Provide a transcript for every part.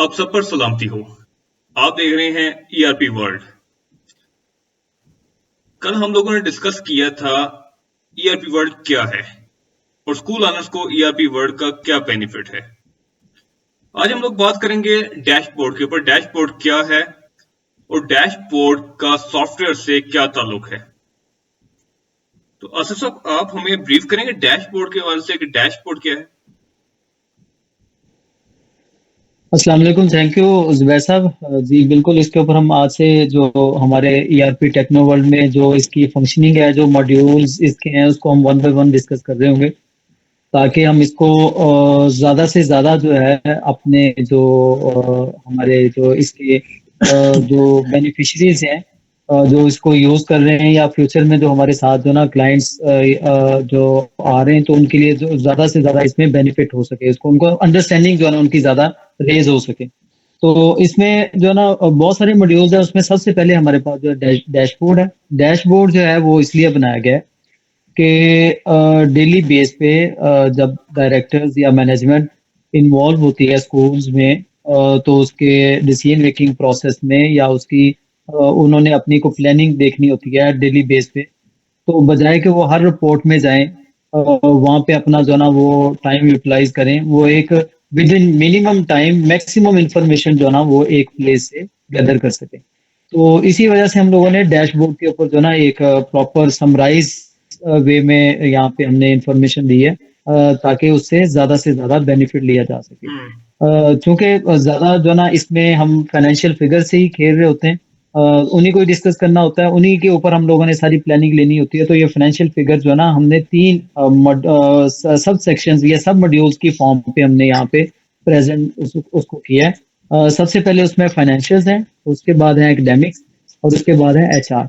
आप सब पर सलामती हो। आप देख रहे हैं ईआरपी वर्ल्ड। कल हम लोगों ने डिस्कस किया था ईआरपी वर्ल्ड क्या है और स्कूल ऑनर्स को ईआरपी वर्ल्ड का क्या बेनिफिट है। आज हम लोग बात करेंगे डैशबोर्ड के ऊपर। डैशबोर्ड क्या है और डैशबोर्ड का सॉफ्टवेयर से क्या ताल्लुक है। तो आसिफ साहब, आप हमें ब्रीफ करेंगे डैशबोर्ड के हवाले से कि डैशबोर्ड क्या है। अस्सलाम वालेकुम। थैंक यू जुबैर साहब। जी बिल्कुल, इसके ऊपर हम आज से जो हमारे ईआरपी टेक्नो वर्ल्ड में जो इसकी फंक्शनिंग है, जो मॉड्यूल्स इसके हैं, उसको हम वन बाय वन डिस्कस कर रहे होंगे ताकि हम इसको ज़्यादा से ज़्यादा जो है अपने जो हमारे जो इसके जो बेनिफिशरीज हैं, जो इसको यूज़ कर रहे हैं या फ्यूचर में जो हमारे साथ जो ना क्लाइंट्स जो आ रहे हैं, तो उनके लिए जो ज़्यादा से ज़्यादा इसमें बेनिफिट हो सके, इसको उनको अंडरस्टैंडिंग जो है ना उनकी ज़्यादा रेज हो सके। तो इसमें जो है ना बहुत सारे मॉड्यूल्स हैं। उसमें सबसे पहले हमारे पास जो डैशबोर्ड है। डैशबोर्ड जो है वो इसलिए बनाया गया है कि डेली बेस पे जब डायरेक्टर्स या मैनेजमेंट इन्वॉल्व होती है स्कूल्स में, तो उसके डिसीजन मेकिंग प्रोसेस में या उसकी उन्होंने अपनी को प्लानिंग देखनी होती है डेली बेस पे। तो बजाय कि वो हर रिपोर्ट में जाएं, वहाँ पे अपना जो है ना वो टाइम यूटिलाइज करें, वो एक with in minimum time maximum information जो है ना वो एक प्लेस से गैदर कर सके। तो इसी वजह से हम लोगों ने डैशबोर्ड के ऊपर जो है ना एक प्रॉपर समराइज वे में यहाँ पे हमने इंफॉर्मेशन दी है, ताकि उससे से ज्यादा बेनिफिट लिया जा सके। चूंकि ज्यादा जो है ना इसमें हम फाइनेंशियल फिगर से ही खेल रहे होते हैं, उन्हीं को ही डिस्कस करना होता है, उन्हीं के ऊपर हम लोगों ने सारी प्लानिंग लेनी होती है। तो ये फाइनेंशियल फिगर जो है ना हमने तीन सब सेक्शंस या सब मॉड्यूल्स की फॉर्म पे हमने यहाँ पे प्रेजेंट उसको किया है। सबसे पहले उसमें फाइनेंशियल्स हैं, उसके बाद है एकेडमिक्स और उसके बाद है एचआर।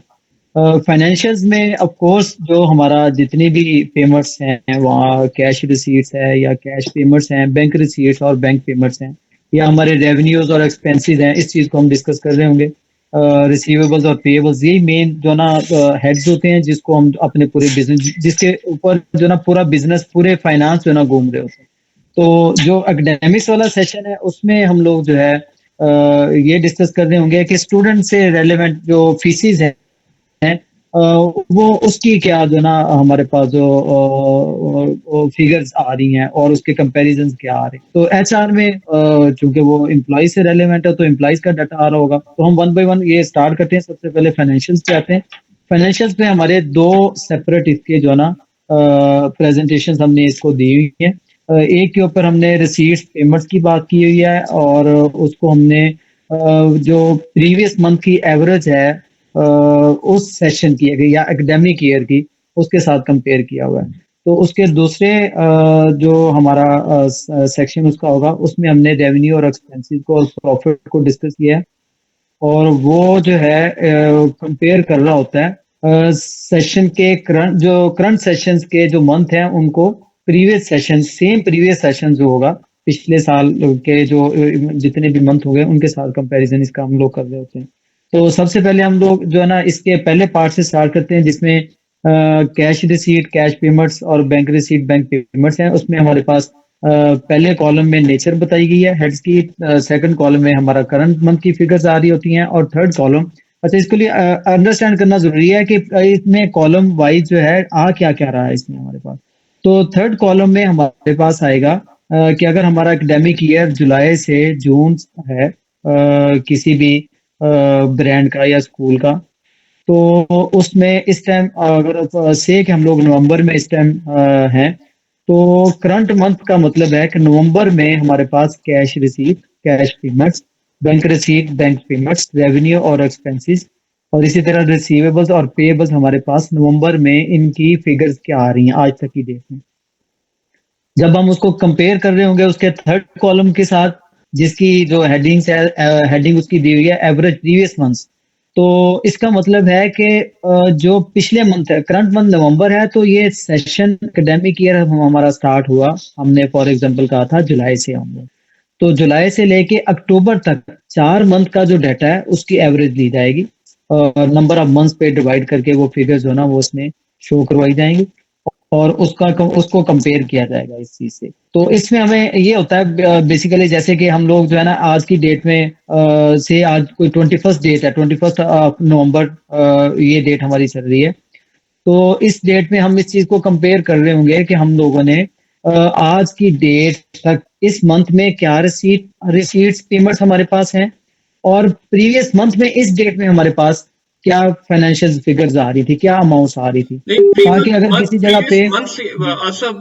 फाइनेंशियल्स में ऑफ कोर्स जो हमारा जितनी भी पेमेंट्स हैं, वहाँ कैश रिसीट्स है या कैश पेमेंट्स हैं, बैंक रिसीट्स और बैंक पेमेंट्स हैं, या हमारे रेवेन्यूज और एक्सपेंसेस हैं, इस चीज़ को हम डिस्कस कर रहे होंगे। रिसीवेबल्स और पेएबल्स, यही मेन जो ना हेड्स होते हैं जिसको हम अपने पूरे बिजनेस, जिसके ऊपर जो ना पूरा बिजनेस, पूरे फाइनेंस जो ना घूम रहे होते हैं। तो जो एकेडमिक्स वाला सेशन है उसमें हम लोग जो है ये डिस्कस कर रहे होंगे कि स्टूडेंट से रेलेवेंट जो फीसिस है, वो उसकी क्या जो ना हमारे पास जो फिगर्स आ रही हैं और उसके कंपैरिजन क्या आ रहे हैं। तो एचआर में चूंकि वो एम्प्लॉय से रेलेवेंट है तो एम्प्लॉयज का डाटा आ रहा होगा। तो हम वन बाय वन ये स्टार्ट करते हैं। सबसे पहले फाइनेंशियल्स पे आते हैं। फाइनेंशियल्स में हमारे दो सेपरेट इसके जो है ना प्रेजेंटेशन हमने इसको दी हुई है। एक के ऊपर हमने रिसीट्स पेमेंट्स की बात की हुई है और उसको हमने जो प्रीवियस मंथ की एवरेज है उस सेशन की या एकेडमिक ईयर की, उसके साथ कंपेयर किया हुआ है। तो उसके दूसरे जो हमारा सेक्शन उसका होगा, उसमें हमने रेवेन्यू और एक्सपेंसेस को और प्रॉफिट को डिस्कस किया है। और वो जो है कंपेयर कर रहा होता है सेशन के करंट सेशंस के जो मंथ हैं उनको previous session, same previous session जो होगा पिछले साल के जो जितने भी मंथ हो गए उनके साथ कंपैरिजन इसका हम लोग कर रहे होते हैं। तो सबसे पहले हम लोग जो है ना इसके पहले पार्ट से स्टार्ट करते हैं, जिसमें कैश रिसीट, कैश पेमेंट्स और बैंक रिसीट, बैंक पेमेंट्स हैं। उसमें हमारे पास पहले कॉलम में नेचर बताई गई है हेड्स की, सेकंड कॉलम में हमारा करंट मंथ की फिगर्स आ रही होती हैं और थर्ड कॉलम, अच्छा इसके लिए अंडरस्टैंड करना जरूरी है कि इसमें कॉलम वाइज जो है आ क्या क्या रहा है इसमें हमारे पास। तो थर्ड कॉलम में हमारे पास आएगा कि अगर हमारा एकेडमिक ईयर जुलाई से जून है किसी भी ब्रांड का या स्कूल का, तो उसमें इस टाइम अगर से कि हम लोग नवंबर में इस टाइम हैं, तो करंट मंथ का मतलब है कि नवंबर में हमारे पास cash receipt, cash payments, bank receipt, bank payments, revenue और एक्सपेंसेस, और इसी तरह रिसीवेबल्स और पेएबल्स हमारे पास नवंबर में इनकी फिगर्स क्या आ रही हैं आज तक की डेट में। जब हम उसको कंपेयर कर रहे होंगे उसके थर्ड कॉलम के साथ, जिसकी जो हेडिंग्स है, हेडिंग उसकी दी हुई है एवरेज प्रीवियस मंथ्स। तो इसका मतलब है कि जो पिछले मंथ है, करंट मंथ नवंबर है, तो ये सेशन एकेडमिक ईयर हमारा स्टार्ट हुआ, हमने फॉर एग्जांपल कहा था जुलाई से होंगे। तो जुलाई से लेके अक्टूबर तक 4 मंथ का जो डाटा है उसकी एवरेज ली जाएगी और नंबर ऑफ मंथ्स पे डिवाइड करके वो फिगर्स जो है ना वो उसमें शो करवाई जाएंगी। और उसको कंपेयर किया जाएगा इस चीज से। तो इसमें हमें ये होता है बेसिकली, जैसे कि हम लोग जो है ना आज की डेट में से आज कोई 21st डेट है, 21 नवंबर, ये डेट हमारी चल रही है। तो इस डेट में हम इस चीज को कंपेयर कर रहे होंगे कि हम लोगों ने आज की डेट तक इस मंथ में क्या रिसीट्स पेमेंट्स हमारे पास हैं, और प्रीवियस मंथ में इस डेट में हमारे पास क्या फाइनेंशियल फिगर्स आ रही थी, क्या अमाउंट्स आ रही थी, नहीं, ताकि अगर किसी जगह प्रीवियस पे मंथ से सब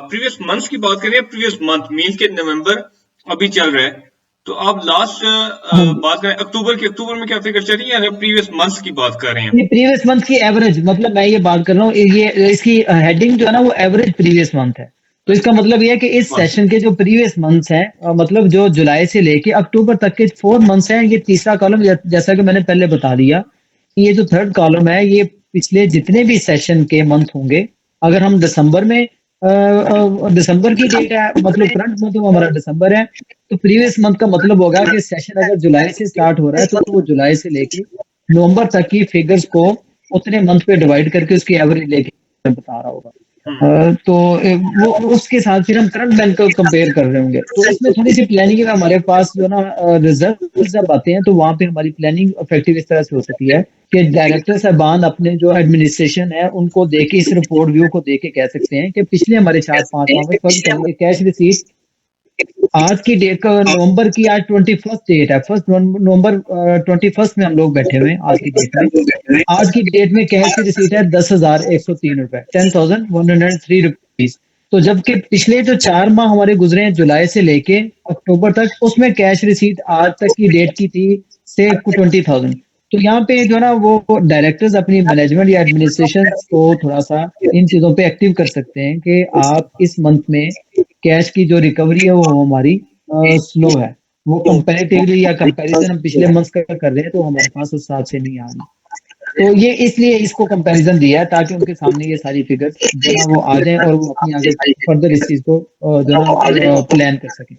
प्रीवियस मंथ्स की बात करें, प्रीवियस मंथ मीन्स के नवंबर अभी चल रहा है, तो आप लास्ट हम बात करें अक्टूबर में क्या फिगर चल रही है, या प्रीवियस मंथ्स की बात कर रहे हैं? ये प्रीवियस मंथ की एवरेज, मतलब मैं ये बात कर रहा हूँ, ये इसकी हेडिंग जो है ना वो एवरेज प्रीवियस मंथ है। तो इसका मतलब ये है कि इस हाँ। सेशन के जो प्रीवियस मंथ्स हैं, मतलब जो जुलाई से लेके अक्टूबर तक के 4 मंथ्स हैं, ये तीसरा कॉलम, जैसा कि मैंने पहले बता दिया कि ये जो थर्ड कॉलम है ये पिछले जितने भी सेशन के मंथ होंगे। अगर हम दिसंबर में दिसंबर की डेट है, मतलब करंट मंथ हमारा दिसंबर है, तो प्रीवियस मंथ का मतलब होगा कि सेशन अगर जुलाई से स्टार्ट हो रहा है तो वो जुलाई से लेके नवंबर तक की फिगर्स को उतने मंथ पे डिवाइड करके उसकी एवरेज लेके बता रहा होगा। तो वो उसके साथ फिर हम करंट बैंक को कंपेयर कर रहे होंगे। तो इसमें थोड़ी सी प्लानिंग है हमारे पास जो ना, रिजल्ट जब आते हैं तो वहां पे हमारी प्लानिंग इफेक्टिव इस तरह से हो सकती है कि डायरेक्टर साहबान अपने जो एडमिनिस्ट्रेशन है उनको देके, इस रिपोर्ट व्यू को देके कह सकते हैं कि पिछले हमारे 4-5 माह में फर्स्ट करेंगे कैश रिसीट। आज की डेट का नवंबर की आज 21st डेट है, 1 नवंबर 21st में हम लोग बैठे हुए हैं आज की डेट में। आज की डेट में कैश की रिसीट है 10,103 रुपए, 10,103 रुपीज। तो जबकि पिछले जो 4 माह हमारे गुजरे हैं जुलाई से लेके अक्टूबर तक, उसमें कैश रिसीट आज तक की डेट की थी से 20,000। तो यहाँ पे जो है ना वो डायरेक्टर्स अपनी मैनेजमेंट या एडमिनिस्ट्रेशन को थोड़ा सा इन चीजों पे एक्टिव कर सकते हैं कि आप इस मंथ में कैश की जो रिकवरी है वो हमारी स्लो है, वो कंपैरेटिवली या कंपैरिजन हम पिछले मंथ का कर रहे हैं तो हमारे पास उस हिसाब से नहीं आ रही। तो ये इसलिए इसको कंपैरिजन दिया है ताकि उनके सामने ये सारी फिगर्स जो ना वो आ जाए और वो अपनी आगे फर्दर इस चीज को जो ना प्लान कर सकें।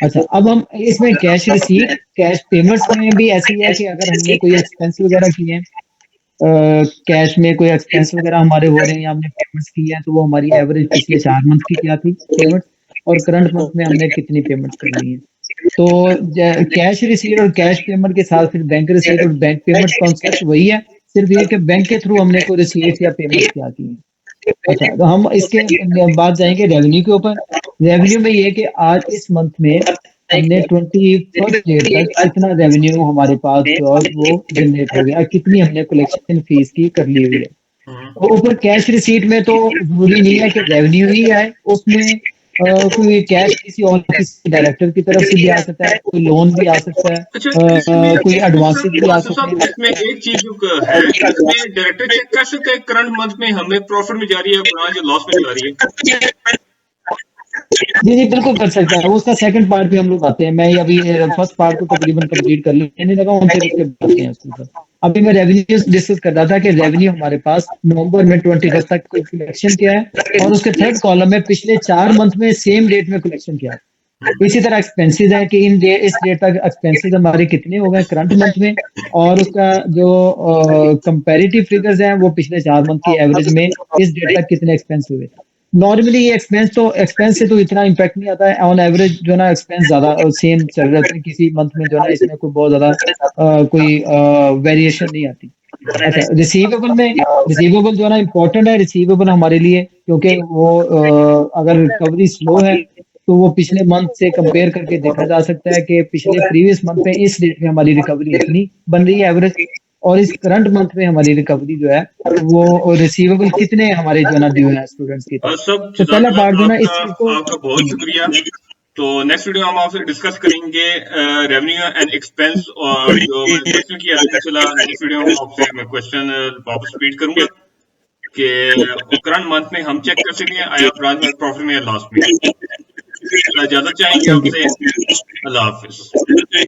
अच्छा, अब हम इसमें कैश रिसीट, कैश पेमेंट्स में भी ऐसी है कि अगर हमने कोई एक्सपेंस वगैरह किए हैं, कैश में कोई एक्सपेंस वगैरह हमारे हो रहे हैं या हमने पेमेंट्स की है, तो वो हमारी एवरेज पिछले 4 मंथ की क्या थी पेमेंट्स, और करंट मंथ में हमने कितनी पेमेंट्स करनी है। तो कैश रिसीट और कैश पेमेंट के साथ फिर बैंक रिसीट और बैंक पेमेंट कॉन्सेप्ट वही है, सिर्फ ये कि बैंक के थ्रू हमने कोई रिसीट या पेमेंट क्या की है। अच्छा, तो हम इसके बाद जाएंगे रेवेन्यू के ऊपर। रेवेन्यू में ये कि आज इस मंथ में हमने 21st डेट तक कितना रेवेन्यू हमारे पास जो है वो जनरेट हो गया, कितनी हमने कलेक्शन फीस की कर ली हुई है। और ऊपर कैश रिसीट में तो जरूरी नहीं है कि रेवेन्यू ही आए, उसमें कोई कैश किसी डायरेक्टर की तरफ से भी आ सकता है, कोई लोन भी आ सकता है, अच्छा, इसमें कोई एडवांसेस भी आ सकते साहब, हैं। इसमें एक चीज जो है, इसमें डायरेक्टर चेक कर सकते हैं करंट मंथ में हमें प्रॉफिट में जा रही है ब्रांच या लॉस में जा रही है? जी जी बिल्कुल कर सकता है, उसका सेकंड पार्ट भी हम लोग आते हैं। मैं अभी फर्स्ट पार्ट को तकरीबन कंप्लीट कर लेने लगा हूँ, फिर उसके बाद हैं उसके ऊपर। अभी मैं रेवेन्यू डिस्कस कर रहा था कि रेवेन्यू हमारे पास नवंबर में 21st तक कलेक्शन किया है, और उसके थर्ड कॉलम में पिछले 4 मंथ में सेम डेट में कलेक्शन किया है। इसी तरह एक्सपेंसेस है कि इस डेट तक एक्सपेंसेस हमारे कितने हो गए करंट मंथ में, और उसका जो कंपैरेटिव फिगर्स हैं वो पिछले 4 मंथ की एवरेज में इस डेट तक कितने एक्सपेंस हुए। नॉर्मली ये एक्सपेंस से तो इतना इम्पैक्ट नहीं आता है, ऑन एवरेज जो ना एक्सपेंस ज्यादा सेम चल रहे थे किसी मंथ में, जो ना इसमें कोई बहुत ज्यादा कोई वेरिएशन नहीं आती। अच्छा, रिसीवेबल जो है ना इम्पोर्टेंट है रिसीवेबल हमारे लिए, क्योंकि वो अगर रिकवरी स्लो है तो वो पिछले मंथ से कंपेयर करके देखा जा सकता है कि पिछले प्रीवियस मंथ में इस डेट में हमारी रिकवरी इतनी बन रही है एवरेज, और इस करंट मंथ में हमारी रिकवरी जो है वो रिसीवेबल कितने हमारे जो है ना ड्यू है स्टूडेंट्स की तरफ। सब तो पहला पार्ट जो है ना इस आपका चीज को आपका बहुत शुक्रिया। तो नेक्स्ट वीडियो हम आपसे डिस्कस करेंगे रेवेन्यू एंड एक्सपेंस, और जो मैंने क्वेश्चन किया सिलसिला, नेक्स्ट वीडियो में आपसे मैं क्वेश्चन वापस रिपीट करूंगा कि करंट मंथ में हम चेक कर सकें आया ब्रांच में प्रॉफिट में या लॉस में। इजाजत चाहेंगे आपसे। अल्लाह हाफिज।